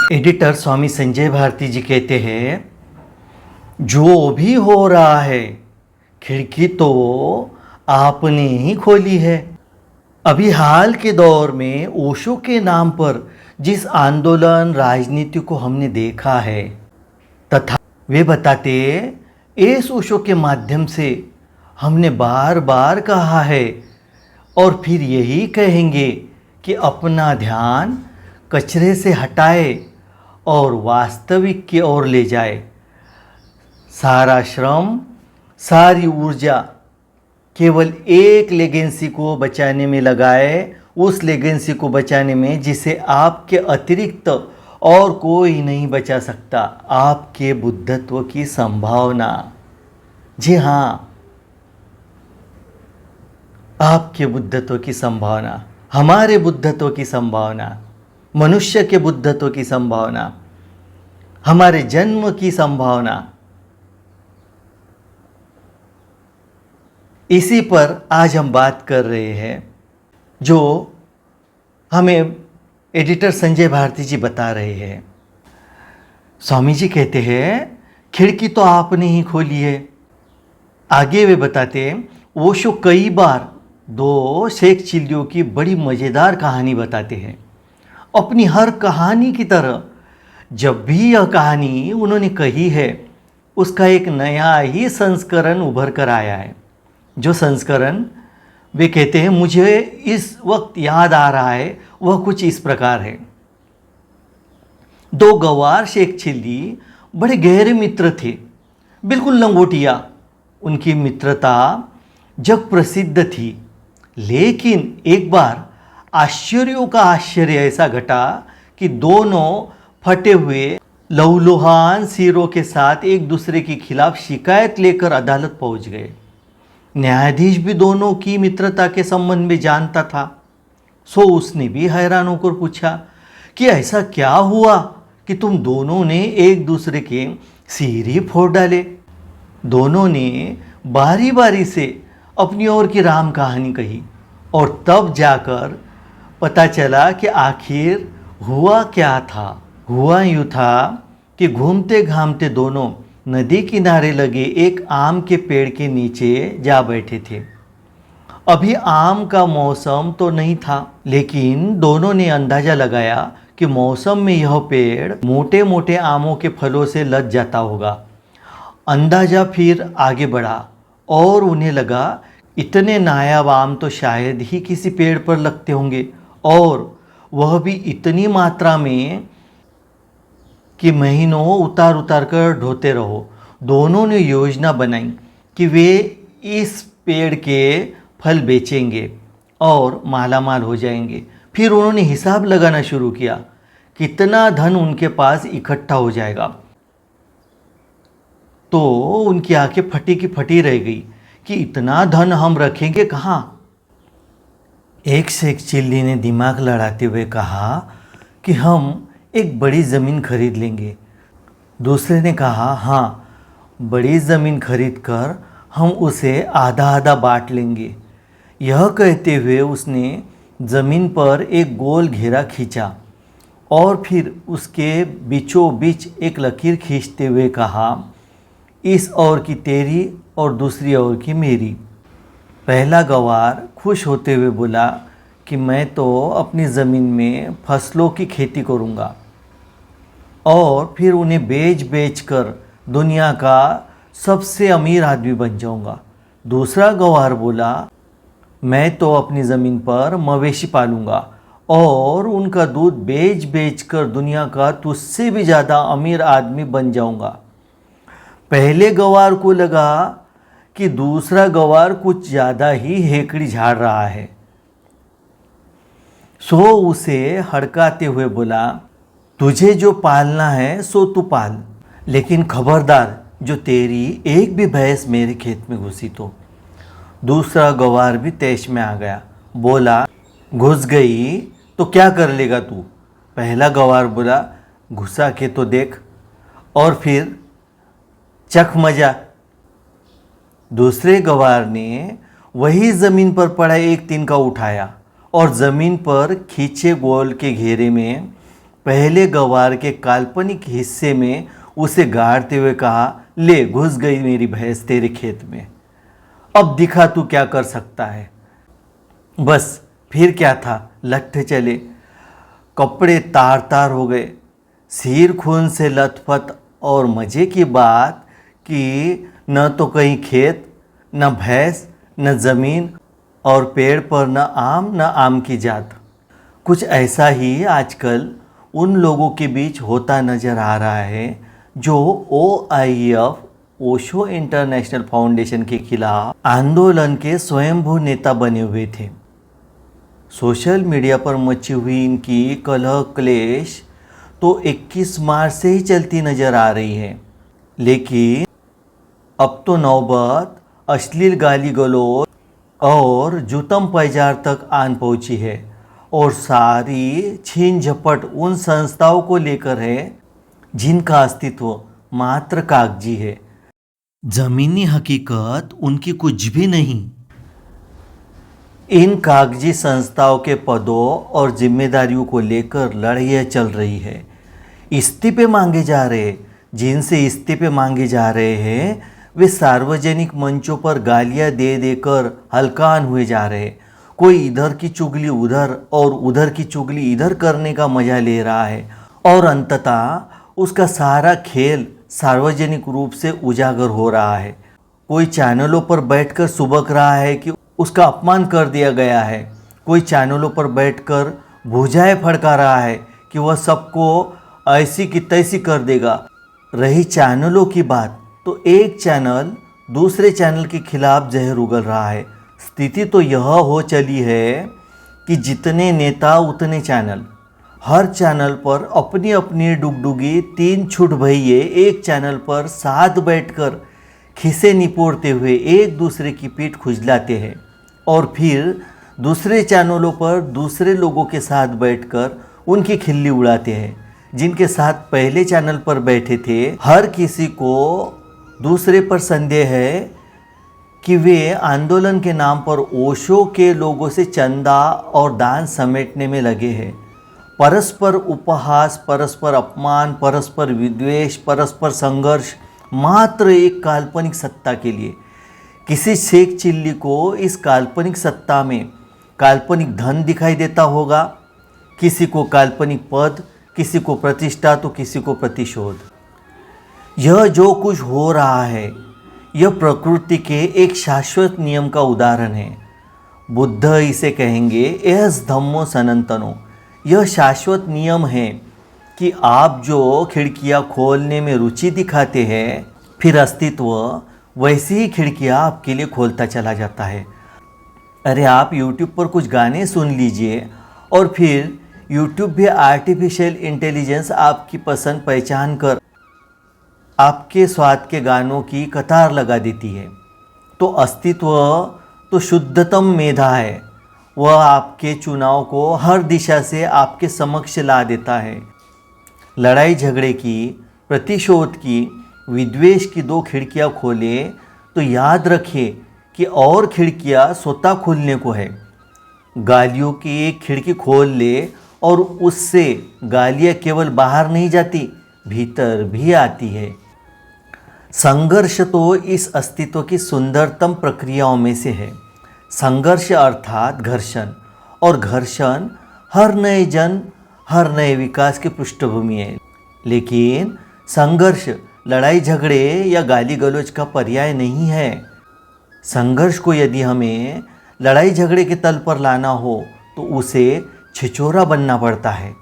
Editor स्वामी संजय भारती जी कहते हैं, जो भी हो रहा है खिड़की तो आपने ही खोली है। अभी हाल के दौर में ओशो के नाम पर जिस आंदोलन राजनीति को हमने देखा है, तथा वे बताते, इस ओशो के माध्यम से हमने बार बार कहा है और फिर यही कहेंगे कि अपना ध्यान कचरे से हटाए और वास्तविक की ओर ले जाए। सारा श्रम, सारी ऊर्जा केवल एक लेगेंसी को बचाने में लगाए, उस लेगेंसी को बचाने में जिसे आपके अतिरिक्त और कोई नहीं बचा सकता, आपके बुद्धत्व की संभावना। जी हाँ, आपके बुद्धत्व की संभावना, हमारे बुद्धत्व की संभावना, मनुष्य के बुद्धत्व की संभावना, हमारे जन्म की संभावना। इसी पर आज हम बात कर रहे हैं, जो हमें एडिटर संजय भारती जी बता रहे हैं। स्वामी जी कहते हैं, खिड़की तो आपने ही खोली है। आगे वे बताते हैं, ओशो कई बार दो शेख चिल्लियों की बड़ी मज़ेदार कहानी बताते हैं। अपनी हर कहानी की तरह जब भी यह कहानी उन्होंने कही है, उसका एक नया ही संस्करण उभर कर आया है। जो संस्करण वे कहते हैं, मुझे इस वक्त याद आ रहा है, वह कुछ इस प्रकार है। दो गवार शेख चिल्ली बड़े गहरे मित्र थे, बिल्कुल लंगोटिया। उनकी मित्रता जग प्रसिद्ध थी। लेकिन एक बार आश्चर्यों का आश्चर्य ऐसा घटा कि दोनों फटे हुए लहूलुहान सिरों के साथ एक दूसरे के खिलाफ शिकायत लेकर अदालत पहुंच गए। न्यायाधीश भी दोनों की मित्रता के संबंध में जानता था, सो उसने भी हैरान होकर पूछा कि ऐसा क्या हुआ कि तुम दोनों ने एक दूसरे के सिर ही फोड़ डाले। दोनों ने बारी बारी से अपनी ओर की राम कहानी कही और तब जाकर पता चला कि आखिर हुआ क्या था। हुआ यूँ था कि घूमते घामते दोनों नदी किनारे लगे एक आम के पेड़ के नीचे जा बैठे थे। अभी आम का मौसम तो नहीं था, लेकिन दोनों ने अंदाज़ा लगाया कि मौसम में यह पेड़ मोटे मोटे आमों के फलों से लद जाता होगा। अंदाज़ा फिर आगे बढ़ा और उन्हें लगा, इतने नायाब आम तो शायद ही किसी पेड़ पर लगते होंगे, और वह भी इतनी मात्रा में कि महीनों उतार उतार कर ढोते रहो। दोनों ने योजना बनाई कि वे इस पेड़ के फल बेचेंगे और मालामाल हो जाएंगे। फिर उन्होंने हिसाब लगाना शुरू किया, कितना धन उनके पास इकट्ठा हो जाएगा। तो उनकी आंखें फटी की फटी रह गई कि इतना धन हम रखेंगे कहाँ। एक शेख चिल्ली ने दिमाग लड़ाते हुए कहा कि हम एक बड़ी ज़मीन खरीद लेंगे। दूसरे ने कहा, हाँ, बड़ी ज़मीन खरीद कर हम उसे आधा आधा बांट लेंगे। यह कहते हुए उसने ज़मीन पर एक गोल घेरा खींचा और फिर उसके बीचों बीच एक लकीर खींचते हुए कहा, इस ओर की तेरी और दूसरी ओर की मेरी। पहला गवार खुश होते हुए बोला कि मैं तो अपनी ज़मीन में फसलों की खेती करूँगा और फिर उन्हें बेच बेच कर दुनिया का सबसे अमीर आदमी बन जाऊँगा। दूसरा गवार बोला, मैं तो अपनी ज़मीन पर मवेशी पालूँगा और उनका दूध बेच बेच कर दुनिया का तुझसे भी ज़्यादा अमीर आदमी बन जाऊँगा। पहले गवार को लगा कि दूसरा गवार कुछ ज़्यादा ही हेकड़ी झाड़ रहा है, सो उसे हड़काते हुए बोला, तुझे जो पालना है सो तू पाल, लेकिन खबरदार जो तेरी एक भी भैंस मेरे खेत में घुसी तो। दूसरा गवार भी तैश में आ गया, बोला, घुस गई तो क्या कर लेगा तू। पहला गवार बोला, घुसा के तो देख और फिर चख मजा। दूसरे गवार ने वही ज़मीन पर पड़ा एक तिनका उठाया और ज़मीन पर खींचे गोल के घेरे में पहले गवार के काल्पनिक हिस्से में उसे गाड़ते हुए कहा, ले घुस गई मेरी भैंस तेरे खेत में, अब दिखा तू क्या कर सकता है। बस फिर क्या था, लट्ठे चले, कपड़े तार तार हो गए, सिर खून से लथपथ। और मज़े की बात कि न तो कहीं खेत, न भैंस, न ज़मीन, और पेड़ पर न आम की जात। कुछ ऐसा ही आजकल उन लोगों के बीच होता नज़र आ रहा है जो OIF ओशो इंटरनेशनल फाउंडेशन के खिलाफ आंदोलन के स्वयंभू नेता बने हुए थे। सोशल मीडिया पर मची हुई इनकी कलह क्लेश तो 21 मार्च से ही चलती नज़र आ रही है, लेकिन अब तो नौबत अश्लील गाली गलौज और जूतम पैजार तक आन पहुंची है। और सारी छीन झपट उन संस्थाओं को लेकर है जिनका अस्तित्व मात्र कागजी है, ज़मीनी हकीकत उनकी कुछ भी नहीं। इन कागजी संस्थाओं के पदों और जिम्मेदारियों को लेकर लड़ाइयाँ चल रही है। इस्तीफे मांगे जा रहे, जिनसे इस्तीफे मांगे जा रहे हैं वे सार्वजनिक मंचों पर गालियाँ दे देकर हल्कान हुए जा रहे। कोई इधर की चुगली उधर और उधर की चुगली इधर करने का मजा ले रहा है, और अंततः उसका सारा खेल सार्वजनिक रूप से उजागर हो रहा है। कोई चैनलों पर बैठकर सुबक रहा है कि उसका अपमान कर दिया गया है, कोई चैनलों पर बैठकर भुजाएं फड़का रहा है कि वह सबको ऐसी की तैसी कर देगा। रही चैनलों की बात, तो एक चैनल दूसरे चैनल के खिलाफ जहर उगल रहा है। स्थिति तो यह हो चली है कि जितने नेता उतने चैनल, हर चैनल पर अपनी अपनी डुगडुगी 3 छुट भैये एक चैनल पर साथ बैठकर खिसे निपोड़ते हुए एक दूसरे की पीठ खुजलाते हैं, और फिर दूसरे चैनलों पर दूसरे लोगों के साथ बैठकर उनकी खिल्ली उड़ाते हैं। जिनके साथ पहले चैनल पर बैठे थे, हर किसी को दूसरे पर संदेह है कि वे आंदोलन के नाम पर ओशो के लोगों से चंदा और दान समेटने में लगे हैं। परस्पर उपहास, परस्पर अपमान, परस्पर विद्वेष, परस्पर संघर्ष, मात्र एक काल्पनिक सत्ता के लिए। किसी शेख चिल्ली को इस काल्पनिक सत्ता में काल्पनिक धन दिखाई देता होगा, किसी को काल्पनिक पद, किसी को प्रतिष्ठा, तो किसी को प्रतिशोध। यह जो कुछ हो रहा है यह प्रकृति के एक शाश्वत नियम का उदाहरण है। बुद्ध इसे कहेंगे एहस धम्मो सनातनो। यह शाश्वत नियम है कि आप जो खिड़कियां खोलने में रुचि दिखाते हैं, फिर अस्तित्व वैसी ही खिड़कियां आपके लिए खोलता चला जाता है। अरे आप YouTube पर कुछ गाने सुन लीजिए और फिर YouTube भी आर्टिफिशियल इंटेलिजेंस आपकी पसंद पहचान कर आपके स्वाद के गानों की कतार लगा देती है। तो अस्तित्व तो शुद्धतम मेधा है, वह आपके चुनाव को हर दिशा से आपके समक्ष ला देता है। लड़ाई झगड़े की, प्रतिशोध की, विद्वेष की 2 खिड़कियां खोले तो याद रखिए कि और खिड़कियां स्वतः खुलने को है। गालियों की एक खिड़की खोल ले और उससे गालियां केवल बाहर नहीं जाती, भीतर भी आती है। संघर्ष तो इस अस्तित्व की सुंदरतम प्रक्रियाओं में से है। संघर्ष अर्थात घर्षण, और घर्षण हर नए जन्म, हर नए विकास की पृष्ठभूमि है। लेकिन संघर्ष लड़ाई झगड़े या गाली गलौज का पर्याय नहीं है। संघर्ष को यदि हमें लड़ाई झगड़े के तल पर लाना हो तो उसे छिछोरा बनना पड़ता है,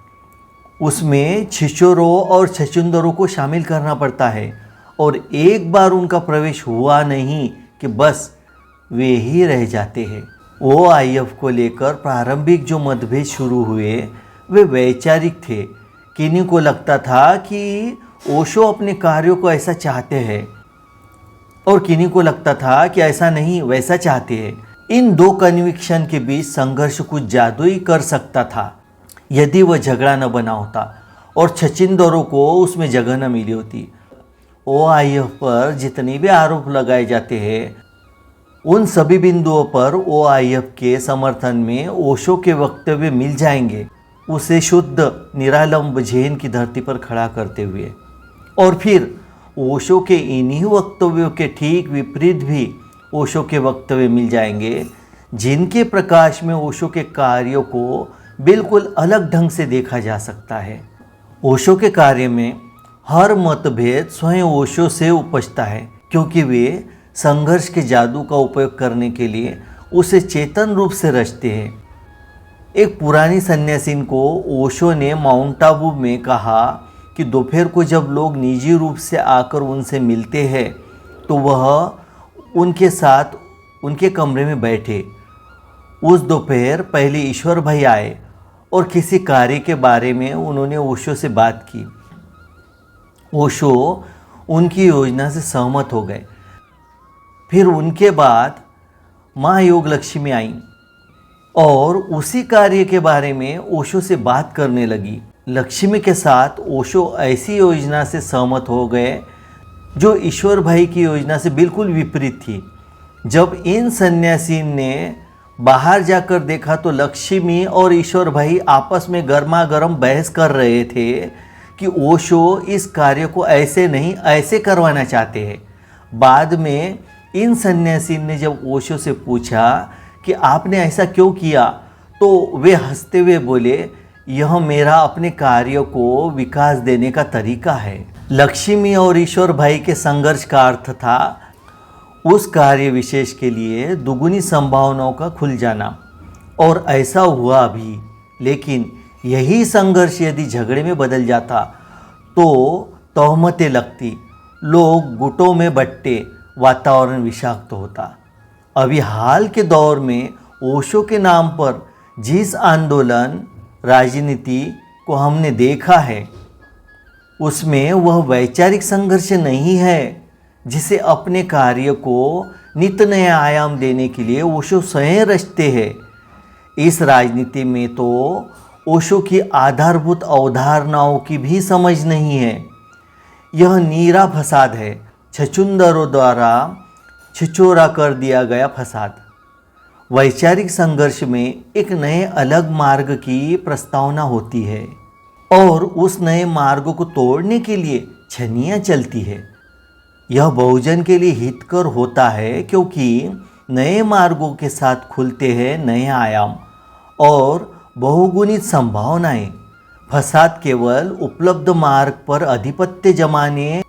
उसमें छिछोरों और छछुंदरों को शामिल करना पड़ता है, और एक बार उनका प्रवेश हुआ नहीं कि बस वे ही रह जाते हैं। OIF को लेकर प्रारंभिक जो मतभेद शुरू हुए वे वैचारिक थे। किन्हीं को लगता था कि ओशो अपने कार्यों को ऐसा चाहते हैं, और किन्हीं को लगता था कि ऐसा नहीं वैसा चाहते हैं। इन 2 कन्विक्शन के बीच संघर्ष कुछ जादू ही कर सकता था यदि वह झगड़ा न बना होता और छछिंदरों को उसमें जगह न मिली होती। OIF पर जितने भी आरोप लगाए जाते हैं उन सभी बिंदुओं पर OIF के समर्थन में ओशो के वक्तव्य मिल जाएंगे। उसे शुद्ध निरालंब जैन की धरती पर खड़ा करते हुए। और फिर ओशो के इन्हीं वक्तव्यों के ठीक विपरीत भी ओशो के वक्तव्य मिल जाएंगे, जिनके प्रकाश में ओशो के कार्यों को बिल्कुल अलग ढंग से देखा जा सकता है। ओशो के कार्य में हर मतभेद स्वयं ओशो से उपजता है, क्योंकि वे संघर्ष के जादू का उपयोग करने के लिए उसे चेतन रूप से रचते हैं। एक पुरानी सन्यासीन को ओशो ने माउंट आबू में कहा कि दोपहर को जब लोग निजी रूप से आकर उनसे मिलते हैं तो वह उनके साथ उनके कमरे में बैठे। उस दोपहर पहले ईश्वर भाई आए और किसी कार्य के बारे में उन्होंने ओशो से बात की। ओशो उनकी योजना से सहमत हो गए। फिर उनके बाद माँ योग लक्ष्मी आई और उसी कार्य के बारे में ओशो से बात करने लगी। लक्ष्मी के साथ ओशो ऐसी योजना से सहमत हो गए जो ईश्वर भाई की योजना से बिल्कुल विपरीत थी। जब इन सन्यासीन ने बाहर जाकर देखा तो लक्ष्मी और ईश्वर भाई आपस में गर्मा गर्म बहस कर रहे थे कि ओशो इस कार्य को ऐसे नहीं ऐसे करवाना चाहते हैं। बाद में इन सन्यासीन ने जब ओशो से पूछा कि आपने ऐसा क्यों किया, तो वे हंसते हुए बोले, यह मेरा अपने कार्य को विकास देने का तरीका है। लक्ष्मी और ईश्वर भाई के संघर्ष का अर्थ था उस कार्य विशेष के लिए दुगुनी संभावनाओं का खुल जाना, और ऐसा हुआ भी। लेकिन यही संघर्ष यदि झगड़े में बदल जाता तो तोहमतें लगती, लोग गुटों में बंटते, वातावरण विषाक्त होता। अभी हाल के दौर में ओशो के नाम पर जिस आंदोलन राजनीति को हमने देखा है उसमें वह वैचारिक संघर्ष नहीं है जिसे अपने कार्य को नित नए आयाम देने के लिए ओशो स्वयं रचते हैं। इस राजनीति में तो ओशो की आधारभूत अवधारणाओं की भी समझ नहीं है। यह नीरा फसाद है, छछूंदरों द्वारा छिछोरा कर दिया गया फसाद। वैचारिक संघर्ष में एक नए अलग मार्ग की प्रस्तावना होती है और उस नए मार्ग को तोड़ने के लिए छनियाँ चलती है। यह बहुजन के लिए हितकर होता है क्योंकि नए मार्गों के साथ खुलते हैं नए आयाम और बहुगुणित संभावनाएं। फसाद केवल उपलब्ध मार्ग पर आधिपत्य जमाने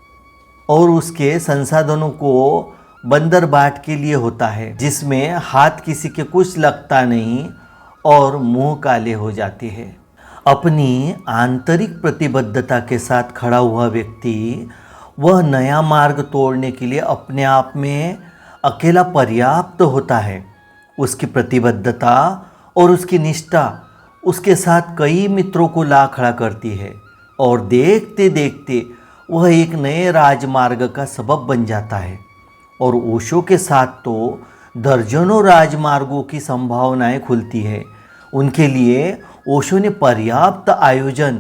और उसके संसाधनों को बंदरबाट के लिए होता है, जिसमें हाथ किसी के कुछ लगता नहीं और मुंह काले हो जाते हैं। अपनी आंतरिक प्रतिबद्धता के साथ खड़ा हुआ व्यक्ति वह नया मार्ग तोड़ने के लिए अपने आप में अकेला पर्याप्त होता है। उसकी प्रतिबद्धता और उसकी निष्ठा उसके साथ कई मित्रों को ला खड़ा करती है और देखते देखते वह एक नए राजमार्ग का सबब बन जाता है। और ओशो के साथ तो दर्जनों राजमार्गों की संभावनाएं खुलती है। उनके लिए ओशो ने पर्याप्त आयोजन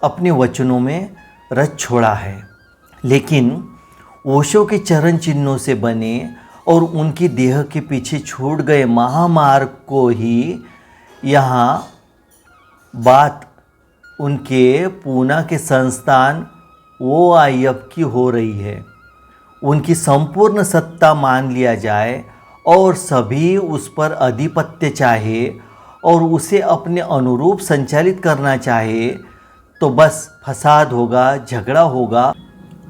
अपने वचनों में रच छोड़ा है। लेकिन ओशो के चरण चिन्हों से बने और उनकी देह के पीछे छूट गए महामार्ग को ही यहाँ बात उनके पूना के संस्थान OIF की हो रही है। उनकी संपूर्ण सत्ता मान लिया जाए और सभी उस पर आधिपत्य चाहे और उसे अपने अनुरूप संचालित करना चाहे तो बस फसाद होगा, झगड़ा होगा,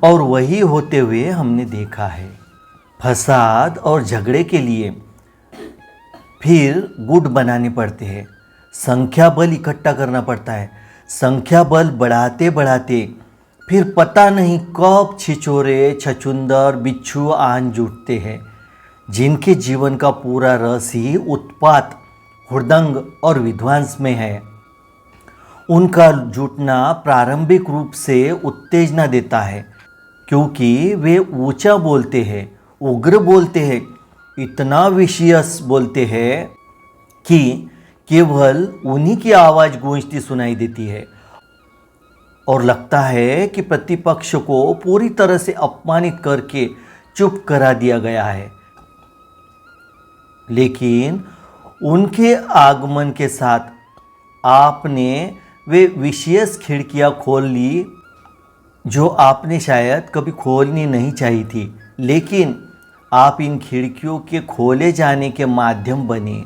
और वही होते हुए हमने देखा है। फसाद और झगड़े के लिए फिर गुट बनाने पड़ते हैं, संख्या बल इकट्ठा करना पड़ता है। संख्या बल बढ़ाते बढ़ाते फिर पता नहीं कब छिछोरे, छछूंदर, बिच्छू आन जुटते हैं, जिनके जीवन का पूरा रस ही उत्पात, हुड़दंग और विध्वंस में है। उनका जुटना प्रारंभिक रूप से उत्तेजना देता है क्योंकि वे ऊंचा बोलते हैं, उग्र बोलते हैं, इतना विशियस बोलते हैं कि केवल उन्हीं की आवाज़ गूंजती सुनाई देती है और लगता है कि प्रतिपक्ष को पूरी तरह से अपमानित करके चुप करा दिया गया है। लेकिन उनके आगमन के साथ आपने वे विशेष खिड़कियां खोल ली जो आपने शायद कभी खोलनी नहीं चाहिए थी, लेकिन आप इन खिड़कियों के खोले जाने के माध्यम बने,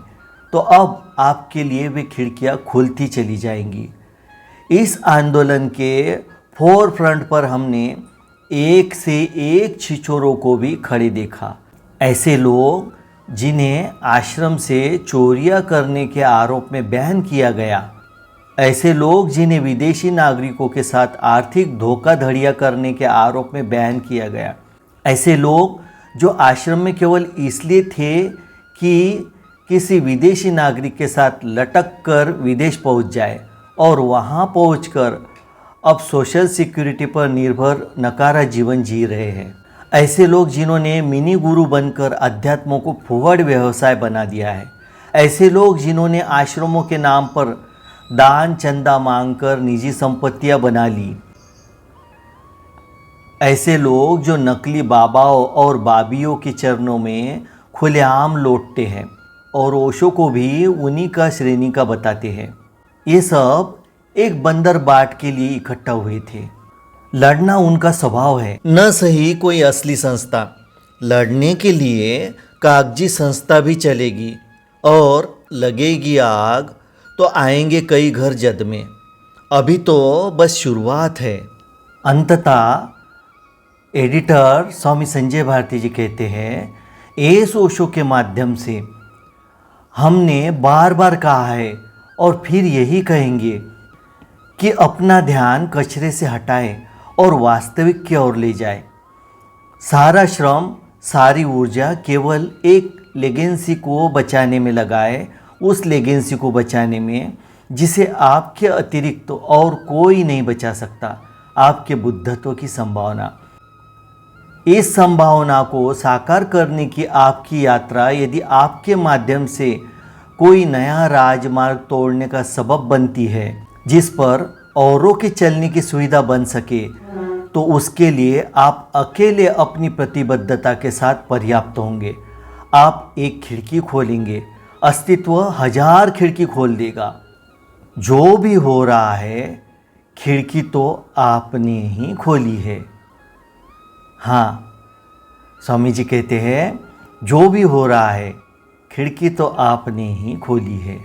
तो अब आपके लिए वे खिड़कियां खुलती चली जाएंगी। इस आंदोलन के फोर फ्रंट पर हमने एक से एक छिछोरों को भी खड़े देखा। ऐसे लोग जिन्हें आश्रम से चोरियां करने के आरोप में बैन किया गया, ऐसे लोग जिन्हें विदेशी नागरिकों के साथ आर्थिक धोखाधड़ियां करने के आरोप में बैन किया गया, ऐसे लोग जो आश्रम में केवल इसलिए थे कि किसी विदेशी नागरिक के साथ लटक कर विदेश पहुंच जाए और वहां पहुंचकर अब सोशल सिक्योरिटी पर निर्भर नकारा जीवन जी रहे हैं। ऐसे लोग जिन्होंने मिनी गुरु बनकर अध्यात्मों को फुहड़ व्यवसाय बना दिया है। ऐसे लोग जिन्होंने आश्रमों के नाम पर दान चंदा मांगकर निजी संपत्तियां बना ली। ऐसे लोग जो नकली बाबाओं और बाबियों के चरणों में खुलेआम लौटते हैं और ओशो को भी उन्हीं का श्रेणी का बताते हैं। ये सब एक बंदर बाट के लिए इकट्ठा हुए थे। लड़ना उनका स्वभाव है, न सही कोई असली संस्था। लड़ने के लिए कागजी संस्था भी चलेगी और लगेगी आग तो आएंगे कई घर जद में। अभी तो बस शुरुआत है। अंततः एडिटर स्वामी संजय भारती जी कहते हैं, इस ओशो के माध्यम से हमने बार बार कहा है और फिर यही कहेंगे कि अपना ध्यान कचरे से हटाएं और वास्तविक की ओर ले जाए। सारा श्रम, सारी ऊर्जा केवल एक लेगेंसी को बचाने में लगाए, उस लेगेंसी को बचाने में जिसे आपके अतिरिक्त तो और कोई नहीं बचा सकता, आपके बुद्धत्व की संभावना। इस संभावना को साकार करने की आपकी यात्रा यदि आपके माध्यम से कोई नया राजमार्ग तोड़ने का सबब बनती है जिस पर औरों के चलने की सुविधा बन सके, तो उसके लिए आप अकेले अपनी प्रतिबद्धता के साथ पर्याप्त होंगे। आप एक खिड़की खोलेंगे, अस्तित्व 1000 खिड़की खोल देगा। जो भी हो रहा है, खिड़की तो आपने ही खोली है। हाँ, स्वामी जी कहते हैं, जो भी हो रहा है, खिड़की तो आपने ही खोली है।